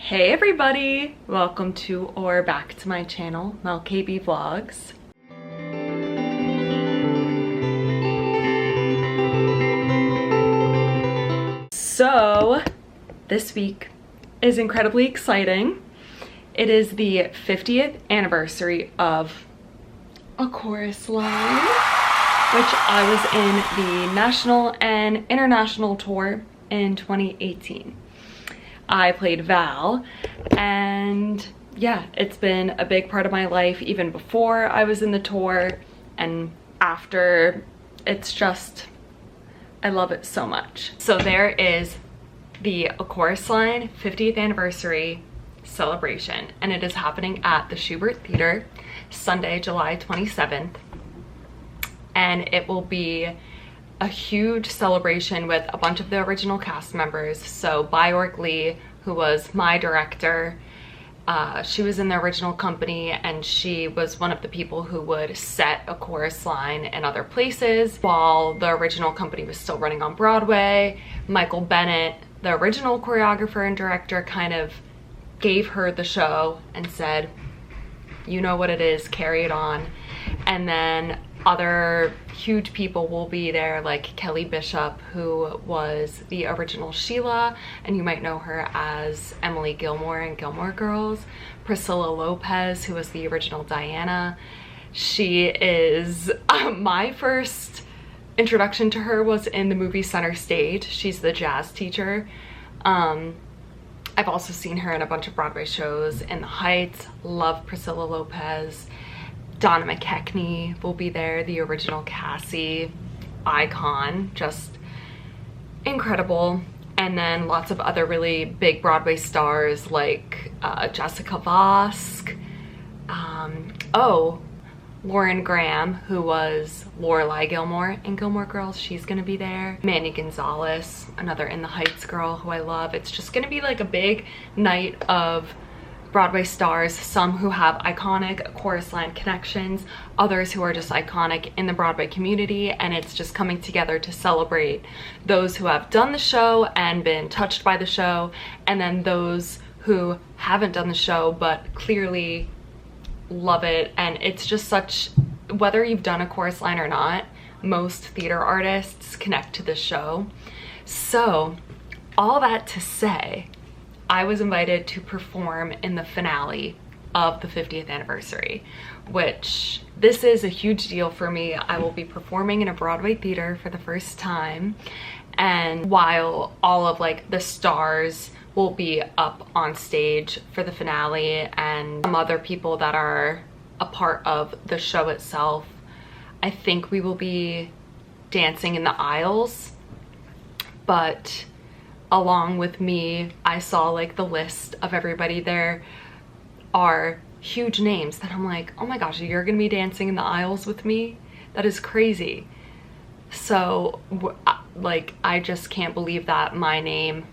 Hey everybody! Welcome to or back to my channel, MelCabeyVlogs. So, this week is incredibly exciting. It is the 50th anniversary of A Chorus Line, which I was in the national and international tour in 2018. I played Val, and yeah, it's been a big part of my life even before I was in the tour and after. It's just, I love it so much. So there is the A Chorus Line 50th anniversary celebration, and it is happening at the Shubert Theatre Sunday, July 27th, and it will be a huge celebration with a bunch of the original cast members. So Bjork Lee, who was my director, she was in the original company, and she was one of the people who would set A Chorus Line in other places while the original company was still running on Broadway. Michael Bennett, the original choreographer and director, kind of gave her the show and said, you know what it is, carry it on. And then other huge people will be there, like Kelly Bishop, who was the original Sheila, and you might know her as Emily Gilmore in Gilmore Girls. Priscilla Lopez, who was the original Diana. She is, my first introduction to her was in the movie Center Stage. She's the jazz teacher. I've also seen her in a bunch of Broadway shows. In the Heights, love Priscilla Lopez. Donna McKechnie will be there, the original Cassie, icon, just incredible. And then lots of other really big Broadway stars like Jessica Vosk. Lauren Graham, who was Lorelai Gilmore in Gilmore Girls, she's gonna be there. Manny Gonzalez, another In the Heights girl who I love. It's just gonna be like a big night of Broadway stars, some who have iconic chorus line connections, others who are just iconic in the Broadway community, and it's just coming together to celebrate those who have done the show and been touched by the show, and then those who haven't done the show but clearly love it. And it's just such, whether you've done a chorus line or not, most theater artists connect to this show. So all that to say, I was invited to perform in the finale of the 50th anniversary, which this is a huge deal for me. I will be performing in a Broadway theater for the first time, and while all of like the stars will be up on stage for the finale and some other people that are a part of the show itself, I think we will be dancing in the aisles. But along with me, I saw like the list of everybody. There are huge names that I'm like, oh my gosh, you're gonna be dancing in the aisles with me? That is crazy. So like, I just can't believe that my name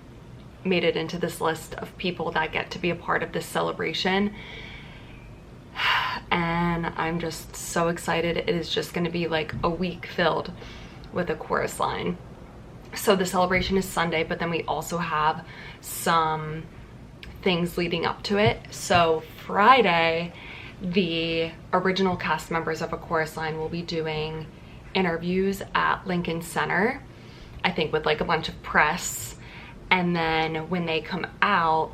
made it into this list of people that get to be a part of this celebration. And I'm just so excited. It is just gonna be like a week filled with A Chorus Line. So the celebration is Sunday, but then we also have some things leading up to it. So Friday, the original cast members of A Chorus Line will be doing interviews at Lincoln Center, I think with like a bunch of press. And then when they come out,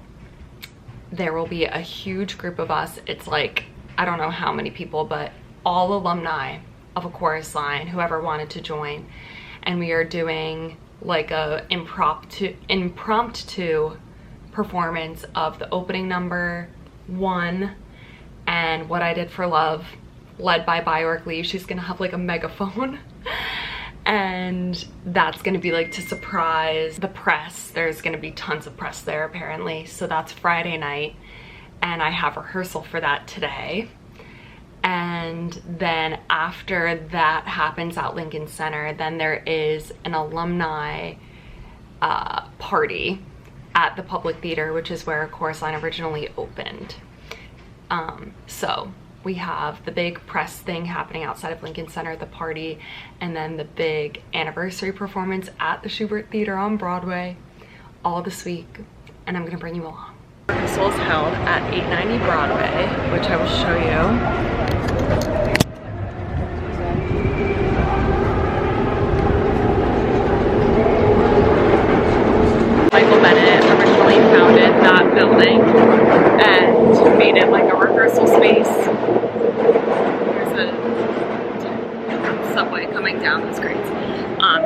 there will be a huge group of us. It's like, I don't know how many people, but all alumni of A Chorus Line, whoever wanted to join. And we are doing like a impromptu performance of the opening number 1 and What I Did for Love, led by Bjork Lee. She's gonna have like a megaphone and that's gonna be like to surprise the press. There's gonna be tons of press there apparently. So that's Friday night, and I have rehearsal for that today. And then after that happens at Lincoln Center, then there is an alumni party at the Public Theater, which is where A Chorus Line originally opened. So we have the big press thing happening outside of Lincoln Center, the party, and then the big anniversary performance at the Shubert Theatre on Broadway all this week, and I'm gonna bring you along. Rehearsals held at 890 Broadway, which I will show you. Founded that building and made it like a rehearsal space. There's a subway coming down those grades.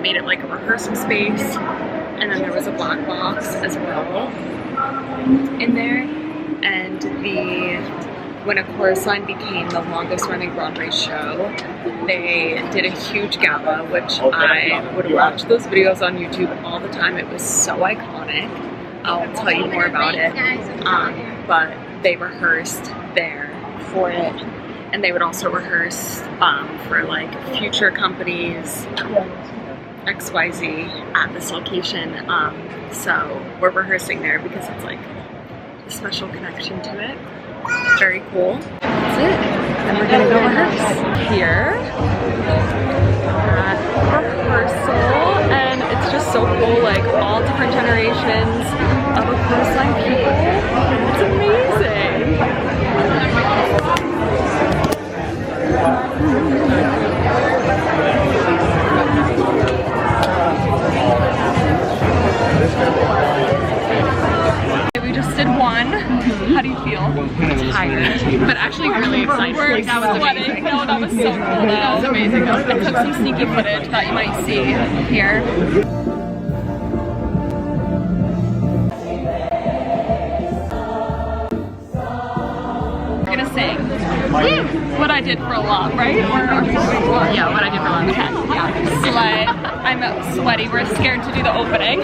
Made it like a rehearsal space, and then there was a black box as well in there. And when A Chorus Line became the longest running Broadway show, they did a huge gala, which I would watch those videos on YouTube all the time. It was so iconic. I'll tell you more about it, but they rehearsed there for it, and they would also rehearse for like future companies, XYZ at this location, so we're rehearsing there because it's like a special connection to it. Very cool. That's it, and we're gonna go rehearse here at rehearsal, and it's just so cool, like all different generations of A Chorus Line people. It's amazing. We just did one. How do you feel? Tired, but actually really excited. We're sweating. No, that was so cool. That was amazing. I took some sneaky footage that you might see here. What I Did for Love, right? Yeah, What I Did for Love. Okay. Yeah. Slay. I'm sweaty. We're scared to do the opening.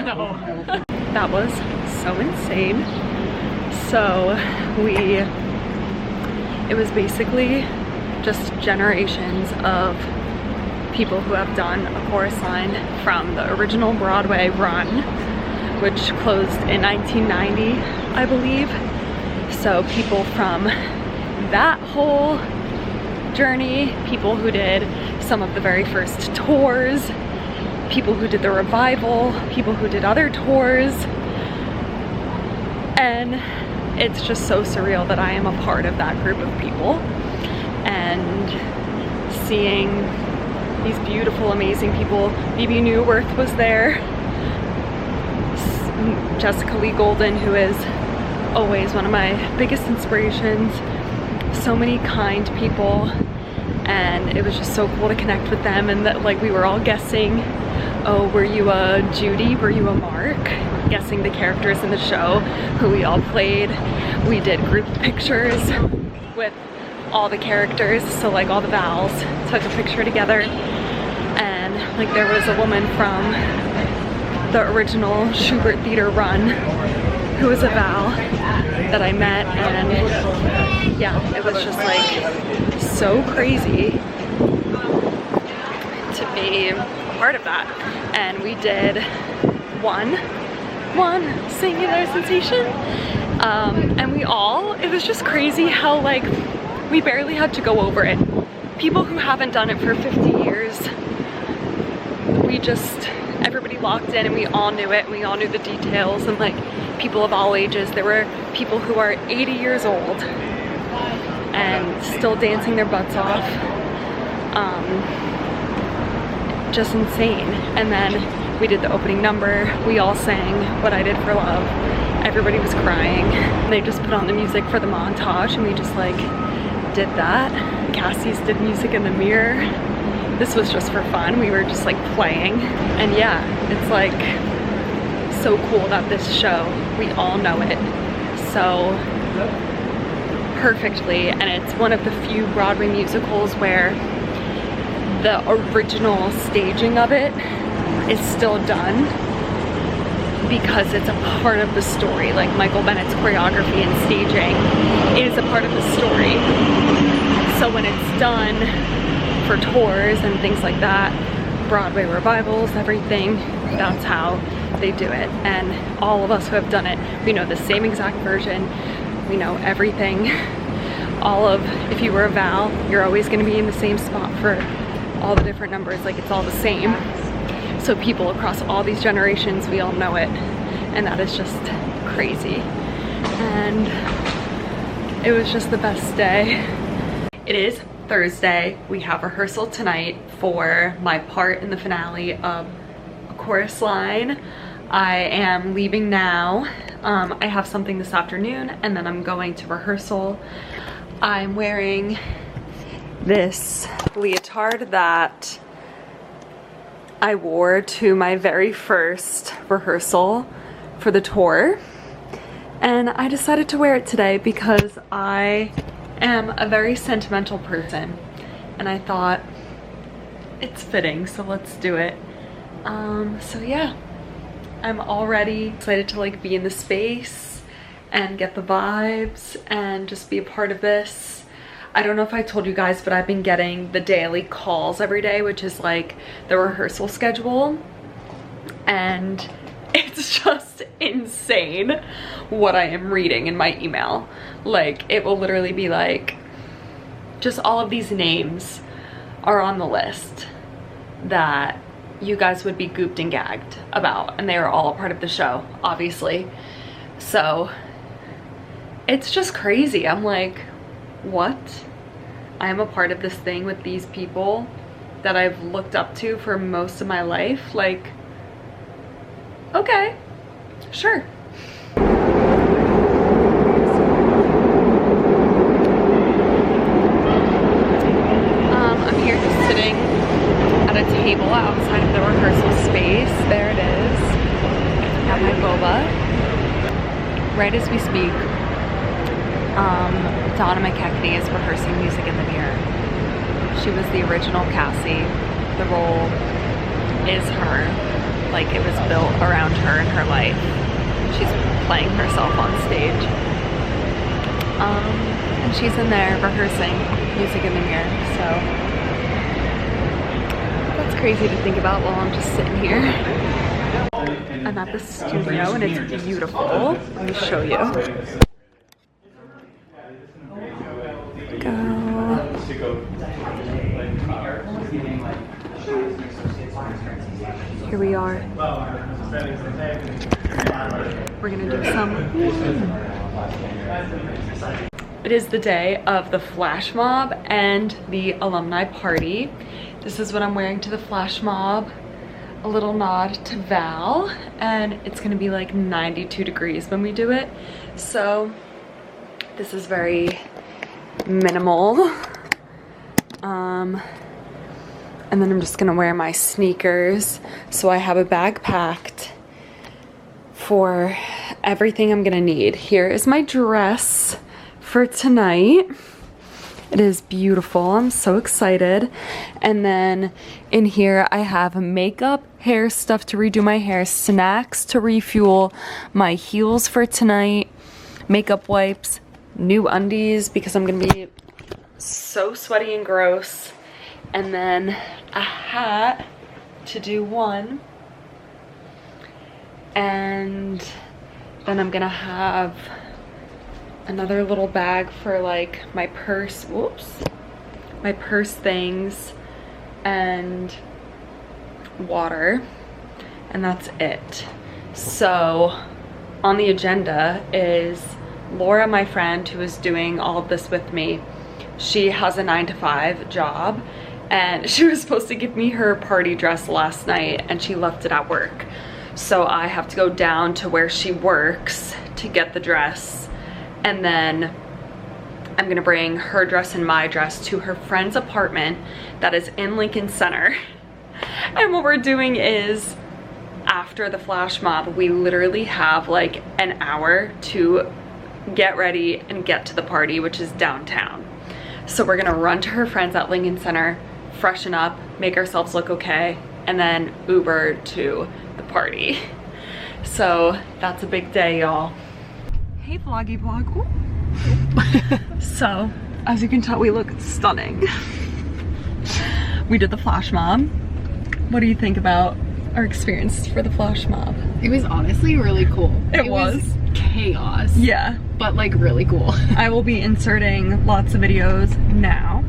No. That was so insane. So it was basically just generations of people who have done A Chorus Line from the original Broadway run, which closed in 1990, I believe. So people from that whole journey, people who did some of the very first tours, people who did the revival, people who did other tours, and it's just so surreal that I am a part of that group of people, and seeing these beautiful, amazing people. Phoebe Newworth was there, Jessica Lee Golden, who is always one of my biggest inspirations. So many kind people, and it was just so cool to connect with them, and that like we were all guessing, oh, were you a Judy, were you a Mark? Guessing the characters in the show who we all played. We did group pictures with all the characters, so like all the Vals took a picture together, and like there was a woman from the original Shubert Theatre run who was a Val that I met, and yeah, it was just like so crazy to be a part of that. And we did one singular sensation, and it was just crazy how like we barely had to go over it. People who haven't done it for 50 years, everybody locked in and we all knew it, and we all knew the details, and like people of all ages. There were people who are 80 years old and still dancing their butts off. Just insane. And then we did the opening number. We all sang What I Did for Love. Everybody was crying. They just put on the music for the montage, and we just like did that. Cassie's did music in the mirror. This was just for fun. We were just like playing. And yeah, it's like so cool that this show, we all know it so perfectly, and it's one of the few Broadway musicals where the original staging of it is still done because it's a part of the story. Like Michael Bennett's choreography and staging is a part of the story. So when it's done for tours and things like that, Broadway revivals, everything, that's how they do it. And all of us who have done it, we know the same exact version. We know everything. If you were a Val, you're always going to be in the same spot for all the different numbers. Like it's all the same. So people across all these generations, we all know it. And that is just crazy. And it was just the best day. It is Thursday. We have rehearsal tonight for my part in the finale of A Chorus Line. I am leaving now. I have something this afternoon and then I'm going to rehearsal. I'm wearing this leotard that I wore to my very first rehearsal for the tour, and I decided to wear it today because I am a very sentimental person and I thought it's fitting, so let's do it. So yeah, I'm already excited to like be in the space and get the vibes and just be a part of this. I don't know if I told you guys, but I've been getting the daily calls every day, which is like the rehearsal schedule. And it's just insane what I am reading in my email. Like, it will literally be like, just all of these names are on the list that you guys would be gooped and gagged about. And they are all a part of the show, obviously. So it's just crazy. I'm like, what? I am a part of this thing with these people that I've looked up to for most of my life. Like, okay, sure. I'm here just sitting at a table outside of the rehearsal space. There it is. I have my boba. Right as we speak, Donna McKechnie is rehearsing Music in the Mirror. She was the original Cassie. The role is her. Like, it was built around her and her life. She's playing herself on stage. And she's in there rehearsing Music in the Mirror, so that's crazy to think about while I'm just sitting here. I'm at the studio and it's beautiful. Let me show you. Here we are. We're gonna do some. It is the day of the flash mob and the alumni party. This is what I'm wearing to the flash mob. A little nod to Val, and it's gonna be like 92 degrees when we do it. So this is very minimal. And then I'm just gonna wear my sneakers. So I have a bag packed for everything I'm gonna need. Here is my dress for tonight. It is beautiful. I'm so excited. And then in here I have makeup, hair stuff to redo my hair, snacks to refuel my heels for tonight, makeup wipes, new undies because I'm gonna be so sweaty and gross, and then a hat to do one, and then I'm gonna have another little bag for like my purse, whoops, my purse things and water, and that's it. So on the agenda is Laura, my friend who is doing all of this with me. She has a 9-to-5 job and she was supposed to give me her party dress last night and she left it at work. So I have to go down to where she works to get the dress, and then I'm gonna bring her dress and my dress to her friend's apartment that is in Lincoln Center. And what we're doing is, after the flash mob, we literally have like an hour to get ready and get to the party, which is downtown. So we're gonna run to her friends at Lincoln Center, freshen up, make ourselves look okay, and then Uber to the party. So that's a big day, y'all. Hey vloggy vlog. So as you can tell, we look stunning. We did the flash mob. What do you think about our experience for the flash mob? It was honestly really cool. It was chaos. Yeah. But like really cool. I will be inserting lots of videos now.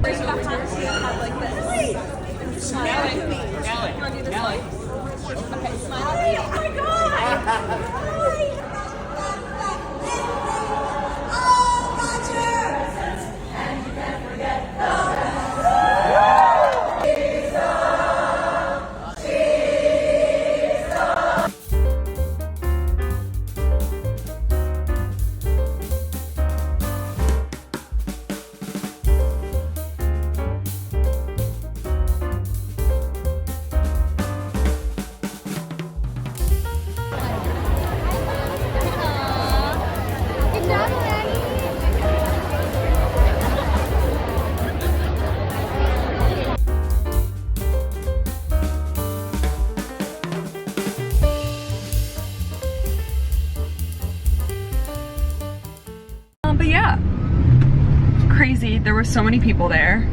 crazy. There were so many people there.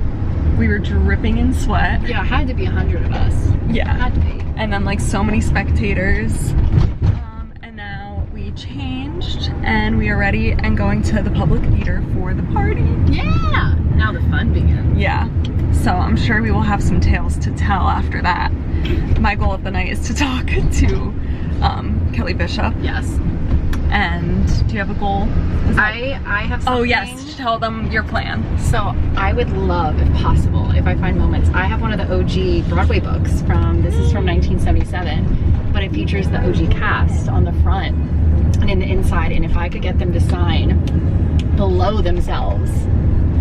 We were dripping in sweat. Yeah, it had to be 100 of us. Yeah. Had to be. And then like so many spectators. And now we changed and we are ready and going to the public theater for the party. Yeah! Now the fun begins. Yeah. So I'm sure we will have some tales to tell after that. My goal of the night is to talk to Kelly Bishop. Yes. And do you have a goal? I have something. Oh yes, tell them your plan. So I would love, if possible, if I find moments, I have one of the OG Broadway books this is from 1977, but it features the OG cast on the front and in the inside, and if I could get them to sign below themselves,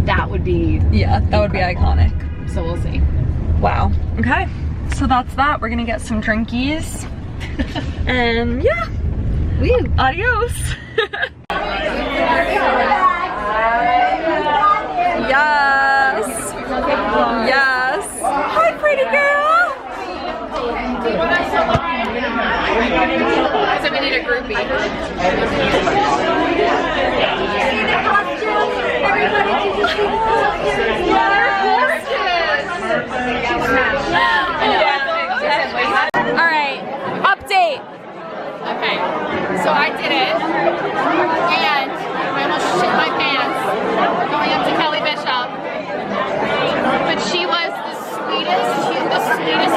that would be that would be iconic. So we'll see. Wow. Okay, so that's that. We're gonna get some drinkies. And yeah. Woo. Adios. Yes. Yes. Hi, pretty girl. So we need a groupie. All right. Update. Okay, so I did it, and I almost shit my pants going up to Kelly Bishop, but she was the sweetest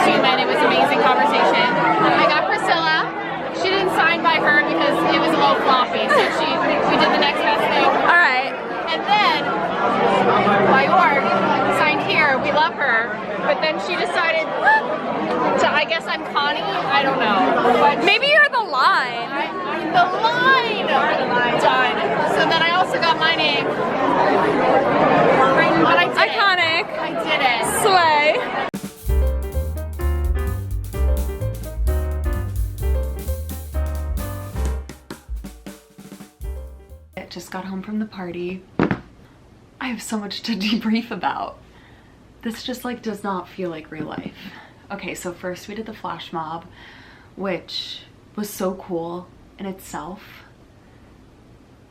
human. It was an amazing conversation. I got Priscilla. She didn't sign by her because it was a little floppy, so we did the next best thing. All right. And then my org signed here. We love her, but then she decided to, I guess I'm Connie. I don't know. But Maybe you're the line. I'm the line. Done. So then I also got my name. But I did Iconic. it. I did it. Slay. Just got home from the party. I have so much to debrief about. This just like does not feel like real life. Okay, so first we did the flash mob, which was so cool in itself.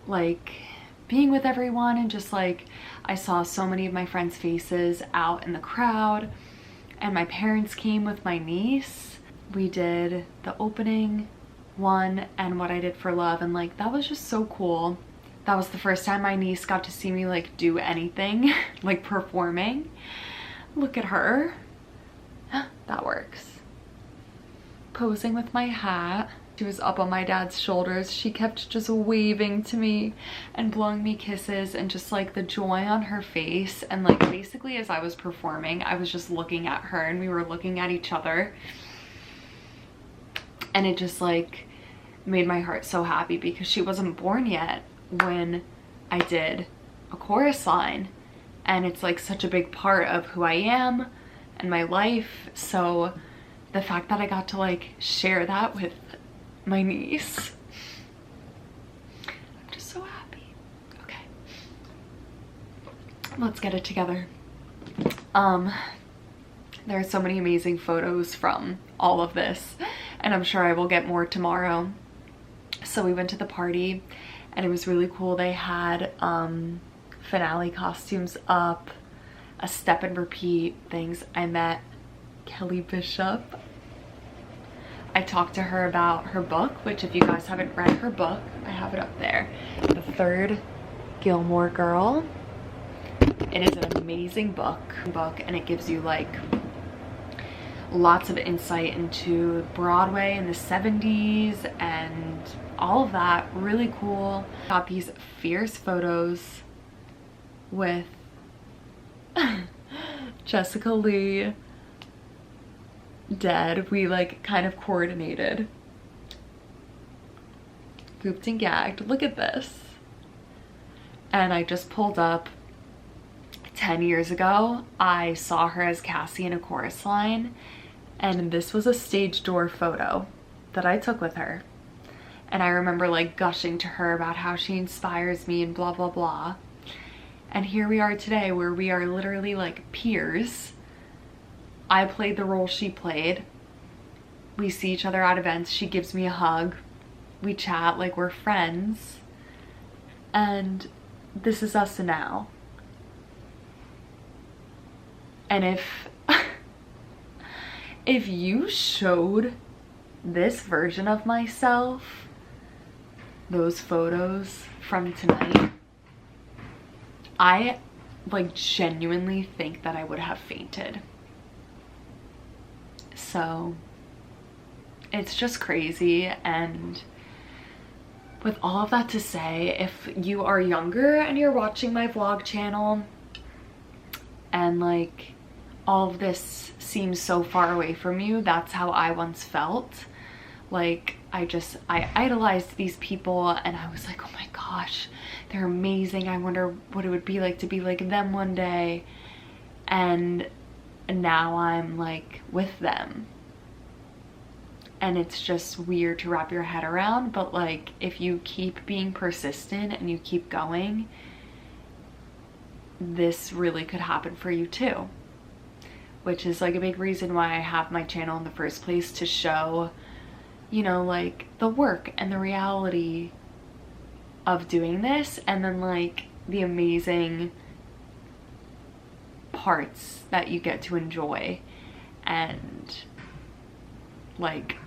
Like being with everyone and just like I saw so many of my friends' faces out in the crowd, and my parents came with my niece. We did the opening one and what I did for love, and like that was just so cool. That was the first time my niece got to see me like do anything, like performing. Look at her. That works. Posing with my hat. She was up on my dad's shoulders. She kept just waving to me and blowing me kisses, and just like the joy on her face. And like basically as I was performing, I was just looking at her and we were looking at each other. And it just like made my heart so happy because she wasn't born yet when I did a chorus line, and it's like such a big part of who I am and my life. So the fact that I got to like share that with my niece, I'm just so happy. Okay, let's get it together. There are so many amazing photos from all of this, and I'm sure I will get more tomorrow. So we went to the party and it was really cool. They had finale costumes up, a step and repeat things. I met Kelly Bishop. I talked to her about her book, which if you guys haven't read her book, I have it up there. The Third Gilmore Girl. It is an amazing book, and it gives you like lots of insight into Broadway in the 70s and all of that. Really cool. Got these fierce photos with Jessica Lee dead. We like kind of coordinated, pooped and gagged. Look at this. And I just pulled up 10 years ago. I saw her as Cassie in a chorus line, and this was a stage door photo that I took with her. And I remember like gushing to her about how she inspires me and blah blah blah. And here we are today, where we are literally like peers. I played the role she played. We see each other at events. She gives me a hug. We chat like we're friends. And this is us now. And if you showed this version of myself those photos from tonight, I like genuinely think that I would have fainted. So it's just crazy. And with all of that to say, if you are younger and you're watching my vlog channel and like all of this seems so far away from you, that's how I once felt. Like I idolized these people and I was like, oh my gosh, they're amazing. I wonder what it would be like to be like them one day. And now I'm like with them. And it's just weird to wrap your head around, but like if you keep being persistent and you keep going, this really could happen for you too. Which is like a big reason why I have my channel in the first place, to show, you know, like the work and the reality of doing this, and then like the amazing parts that you get to enjoy. And like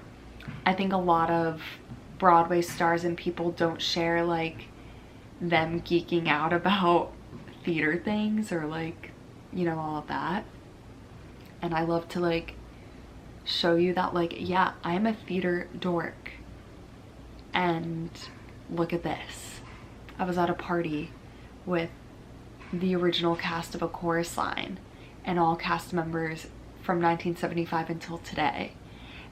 I think a lot of Broadway stars and people don't share like them geeking out about theater things or like, you know, all of that. And I love to like show you that like, yeah, I'm a theater dork. And look at this. I was at a party with the original cast of A Chorus Line and all cast members from 1975 until today.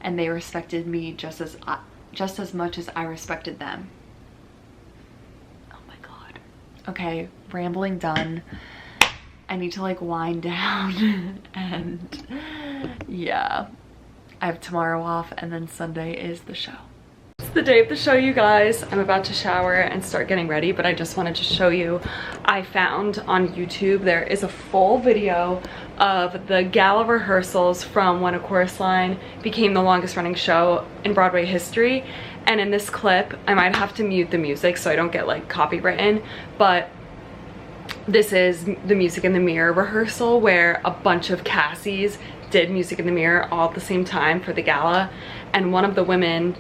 And they respected me just as much as I respected them. Oh my God. Okay, rambling done. I need to like wind down. And yeah, I have tomorrow off and then Sunday is the show. It's the day of the show, you guys. I'm about to shower and start getting ready, but I just wanted to show you, I found on YouTube there is a full video of the gala rehearsals from when A Chorus Line became the longest running show in Broadway history. And in this clip, I might have to mute the music so I don't get like copywritten, but this is the Music in the Mirror rehearsal where a bunch of Cassies did Music in the Mirror all at the same time for the gala. And one of the women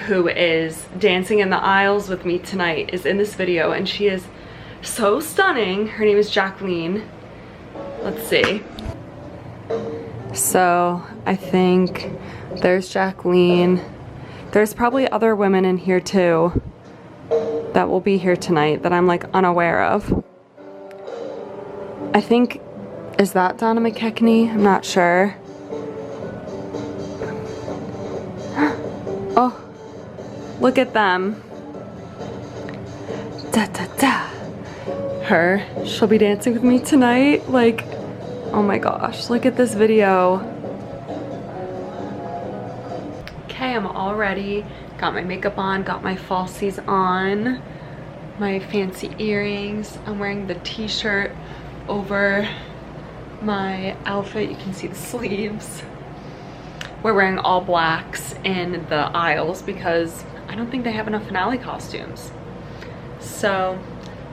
who is dancing in the aisles with me tonight is in this video, and she is so stunning. Her name is Jacqueline. Let's see. So I think there's Jacqueline. There's probably other women in here too that will be here tonight that I'm like unaware of. I think, is that Donna McKechnie? I'm not sure. Oh, look at them. Da da da. Her, she'll be dancing with me tonight. Like, oh my gosh, look at this video. Okay, I'm all ready. Got my makeup on, got my falsies on, my fancy earrings. I'm wearing the t-shirt over my outfit. You can see the sleeves. We're wearing all blacks in the aisles because I don't think they have enough finale costumes. So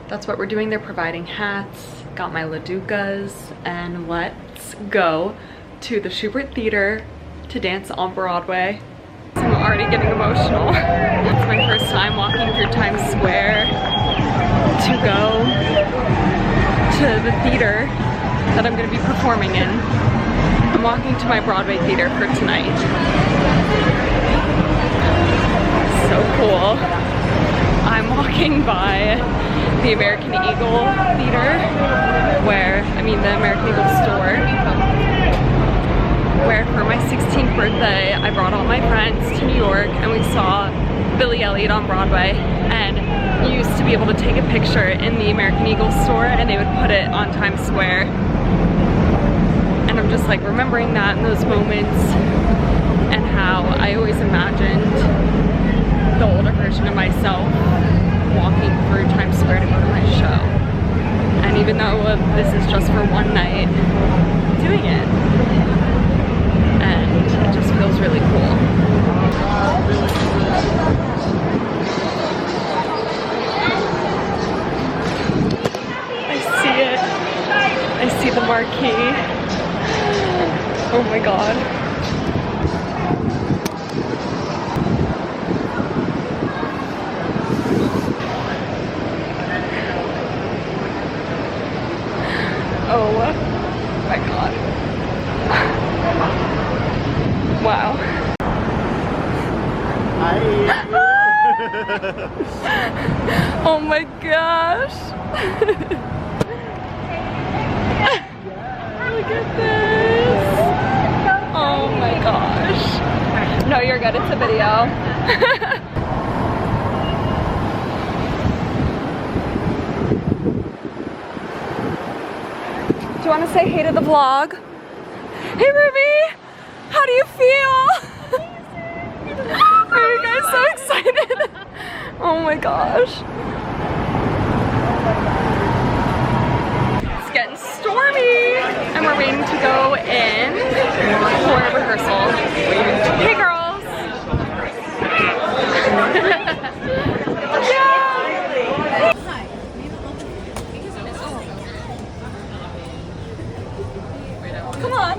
that's what we're doing. They're providing hats. Got my Laducas, and let's go to the Shubert Theatre to dance on Broadway. I'm already getting emotional. It's my first time walking through Times Square to go to the theater that I'm going to be performing in. I'm walking to my Broadway theater for tonight. So cool. I'm walking by the American Eagle Theater, the American Eagle store, where for my 16th birthday I brought all my friends to New York and we saw Billy Elliot on Broadway, and you used to be able to take a picture in the American Eagle store and they would put it on Times Square. And I'm just like remembering that in those moments, and how I always imagined the older version of myself walking through Times Square to go to my show. And even though this is just for one night, I'm doing it. And it just feels really cool. I see it. I see the marquee. Oh my god. Oh my god. Wow. Oh my gosh. Look at this. Oh my gosh. No, you're good. It's a video. Do you want to say hey to the vlog? Hey Ruby! How do you feel? Are you guys so excited? Oh my gosh. It's getting stormy and we're waiting to go in for rehearsal. Hey girls! Yeah! Come on!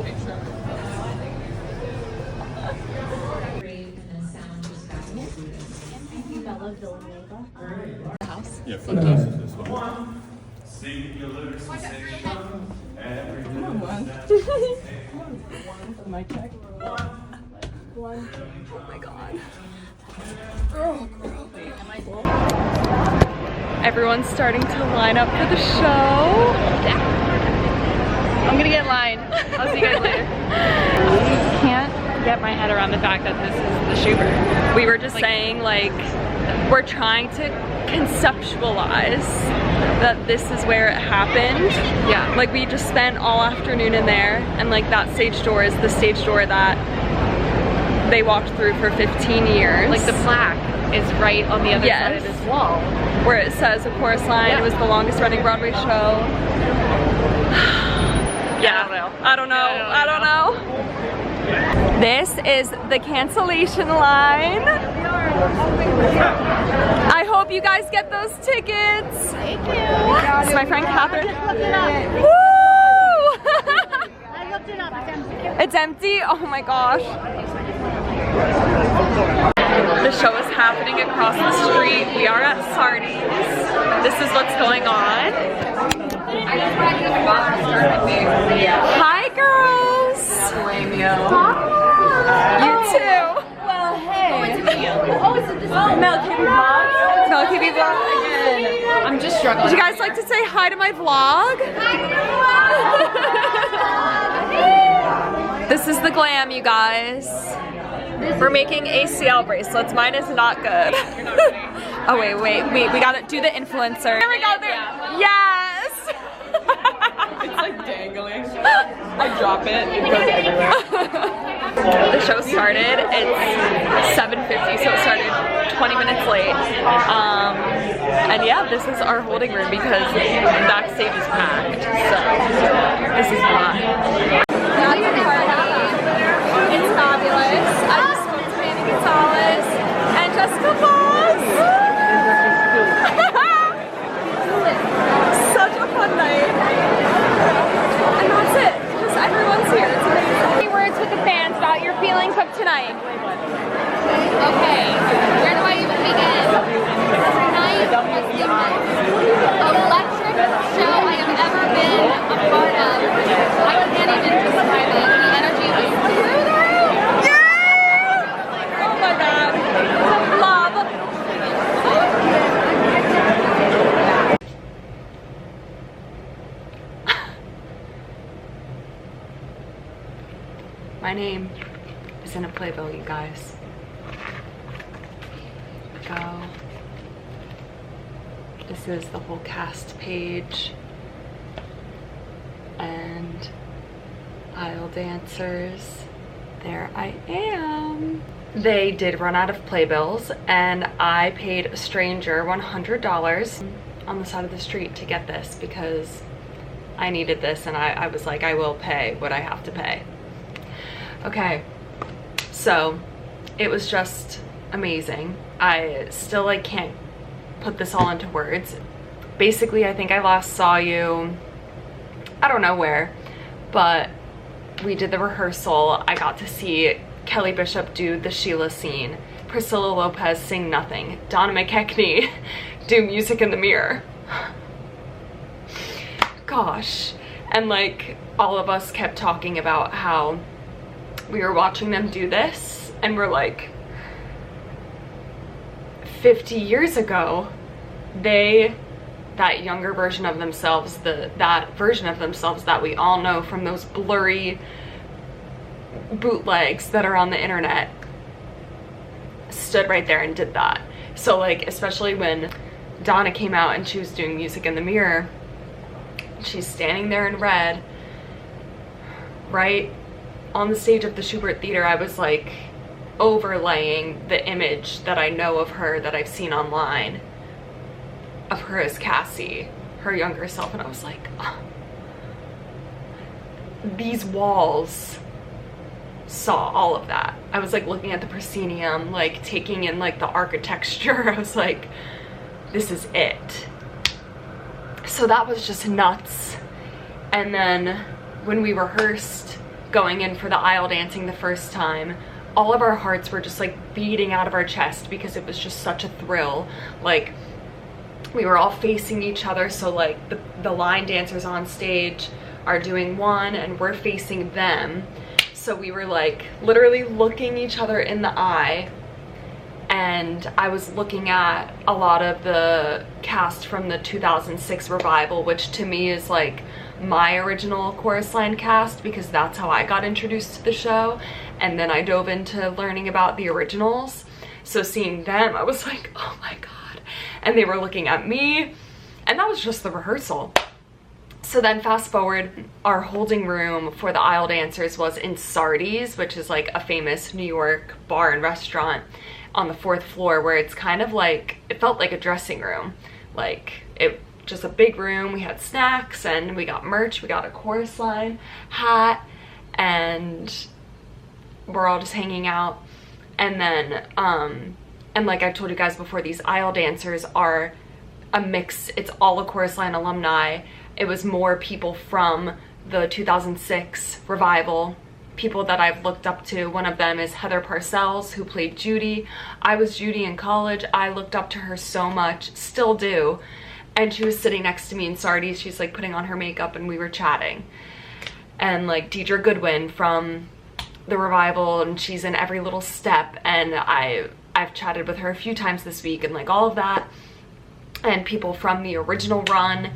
House. Yeah, fantastic. This one. Singular sensation. Mic check. One. Oh my god. Girl. Everyone's starting to line up for the show. I'm gonna get in line. I'll see you guys later. Can't get my head around the fact that this is the Shubert. We were just saying, like, we're trying to conceptualize that this is where it happened. Yeah. Like, we just spent all afternoon in there, and like that stage door is the stage door that they walked through for 15 years. Like the plaque is right on the other side of this wall. Where it says, of course, line. Yeah. It was the longest running Broadway show. Yeah, I don't know. This is the cancellation line. I hope you guys get those tickets. Thank you. This is my friend Catherine. Woo! I looked it up. It's empty? Oh my gosh. The show is happening across the street. We are at Sardi's. This is what's going on. Hi girls! You too! Well, hey. Oh, is it this MelCabeyVlogs? MelCabeyVlogs. I'm just struggling. Would you guys like to say hi to my vlog? This is the glam, you guys. We're making ACL bracelets. Mine is not good. Oh wait, we gotta do the influencer. There we go, there. Yes! It's like dangling. I drop it, it goes everywhere. The show started, it's 7:50, so it started 20 minutes late. And yeah, this is our holding room because backstage is packed, so this is why. It's fabulous. I just spoke to Manny Gonzalez and Jessica Voss. Such a fun night. And that's it. Just everyone's here. It's amazing. Any words with the fans about your feelings of tonight? Okay, where do I even begin? Tonight was the most electric show I have ever been a part of. I can't even describe it. The energy was through the roof. Yeah! Oh my god. Love. My name is in a playbill, you guys. Here we go. This is the whole cast page. And aisle dancers. There I am. They did run out of playbills and I paid a stranger $100 on the side of the street to get this because I needed this, and I was like, I will pay what I have to pay. Okay, so it was just amazing. I still like can't put this all into words. Basically, I think I last saw you, I don't know where, but we did the rehearsal. I got to see Kelly Bishop do the Sheila scene, Priscilla Lopez sing Nothing, Donna McKechnie do Music in the Mirror. Gosh. And like all of us kept talking about how we were watching them do this and we're like, 50 years ago, that younger version of themselves, that version of themselves that we all know from those blurry bootlegs that are on the internet, stood right there and did that. So like, especially when Donna came out and she was doing Music in the Mirror, she's standing there in red, right on the stage of the Shubert Theatre. I was like overlaying the image that I know of her, that I've seen online, of her as Cassie, her younger self, and I was like, oh, these walls saw all of that. I was like looking at the proscenium, like taking in like the architecture. I was like, this is it. So that was just nuts. And then when we rehearsed going in for the aisle dancing the first time, all of our hearts were just like beating out of our chest because it was just such a thrill. Like, we were all facing each other, so like the line dancers on stage are doing one and we're facing them. So we were like literally looking each other in the eye, and I was looking at a lot of the cast from the 2006 revival, which to me is like my original chorus line cast because that's how I got introduced to the show, and then I dove into learning about the originals. So seeing them, I was like, oh my god. And they were looking at me, and that was just the rehearsal. So then fast forward, our holding room for the aisle dancers was in Sardi's, which is like a famous New York bar and restaurant on the 4th floor, where it's kind of like, it felt like a dressing room. Like, it just a big room. We had snacks and we got merch. We got a chorus line hat, and we're all just hanging out. And then and like I've told you guys before, these aisle dancers are a mix. It's all a chorus line alumni. It was more people from the 2006 revival, people that I've looked up to. One of them is Heather Parcells, who played Judy. I was Judy in college. I looked up to her so much, still do. And she was sitting next to me in Sardi's. She's like putting on her makeup and we were chatting. And like Deidre Goodwin from the revival, and she's in every little step, and I've chatted with her a few times this week, and like all of that. And people from the original run.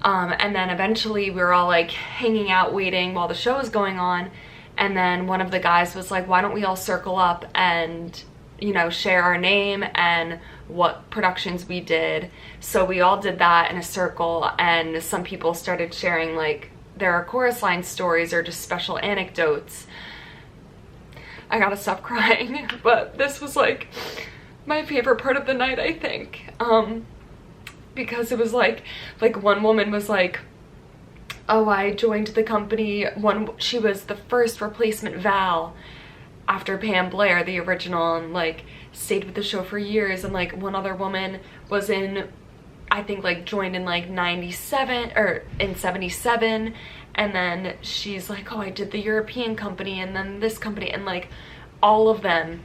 And then eventually we were all like hanging out waiting while the show was going on, and then one of the guys was like, why don't we all circle up and, you know, share our name and what productions we did. So we all did that in a circle, and some people started sharing like their chorus line stories or just special anecdotes. I gotta stop crying, but this was like my favorite part of the night, I think. Because it was like one woman was like, oh, I joined the company. She was the first replacement Val after Pam Blair, the original, and like stayed with the show for years. And like one other woman was in, I think like joined in like 97 or in 77. And then she's like, oh, I did the European company and then this company. And like all of them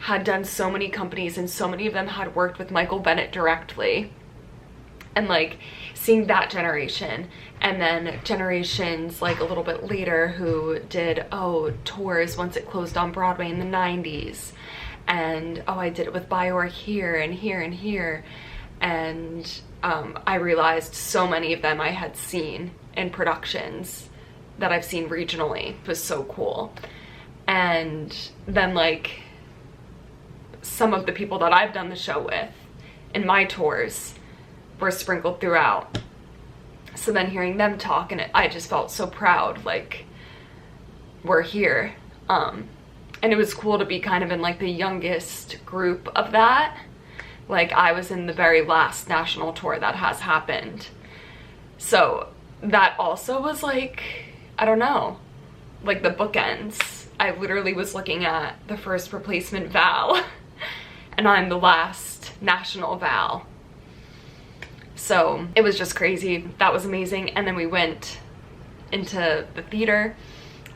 had done so many companies, and so many of them had worked with Michael Bennett directly. And like seeing that generation, and then generations like a little bit later who did tours once it closed on Broadway in the 90s, and I did it with Bior here and here and here. And I realized so many of them I had seen in productions that I've seen regionally. It was so cool. And then like some of the people that I've done the show with in my tours were sprinkled throughout. So then hearing them talk, and I just felt so proud, like we're here. And it was cool to be kind of in like the youngest group of that. Like I was in the very last national tour that has happened. So that also was like, I don't know, like the bookends. I literally was looking at the first replacement Val and I'm the last national Val. So it was just crazy. That was amazing. And then we went into the theater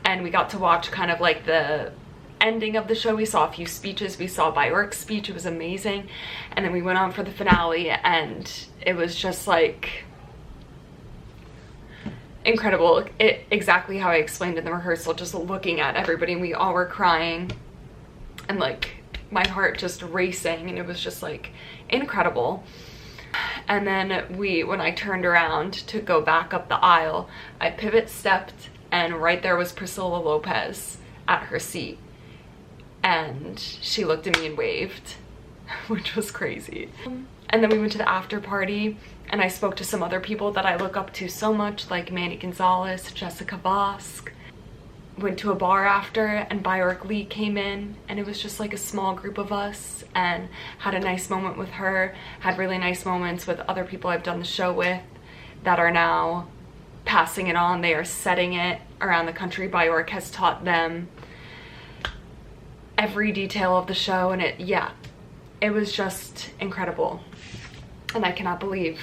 and we got to watch kind of like the ending of the show. We saw a few speeches. We saw Bjork's speech. It was amazing. And then we went on for the finale, and it was just like incredible. Exactly how I explained in the rehearsal, just looking at everybody, and we all were crying and like my heart just racing, and it was just like incredible. And then when I turned around to go back up the aisle, I pivot stepped, and right there was Priscilla Lopez at her seat, and she looked at me and waved, which was crazy. And then we went to the after party, and I spoke to some other people that I look up to so much, like Manny Gonzalez, Jessica Vosk. Went to a bar after, and Bjork Lee came in, and it was just like a small group of us, and had a nice moment with her. Had really nice moments with other people I've done the show with that are now passing it on. They are setting it around the country. Bjork has taught them every detail of the show, and it was just incredible. And I cannot believe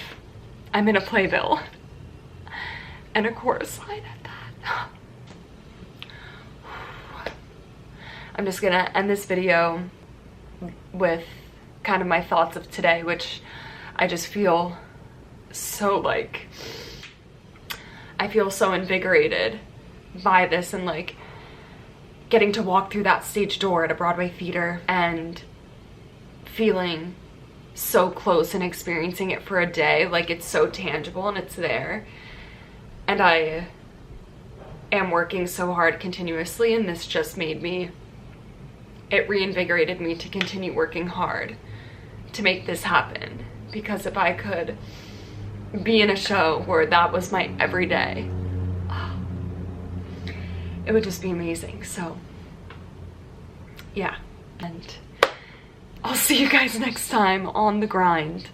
I'm in a playbill and a chorus line at that. I'm just gonna end this video with kind of my thoughts of today, which I just feel so like, I feel so invigorated by this, and like getting to walk through that stage door at a Broadway theater and feeling so close and experiencing it for a day. Like, it's so tangible and it's there, and I am working so hard continuously, and this just it reinvigorated me to continue working hard to make this happen. Because if I could be in a show where that was my everyday, it would just be amazing. So yeah, and I'll see you guys next time on the grind.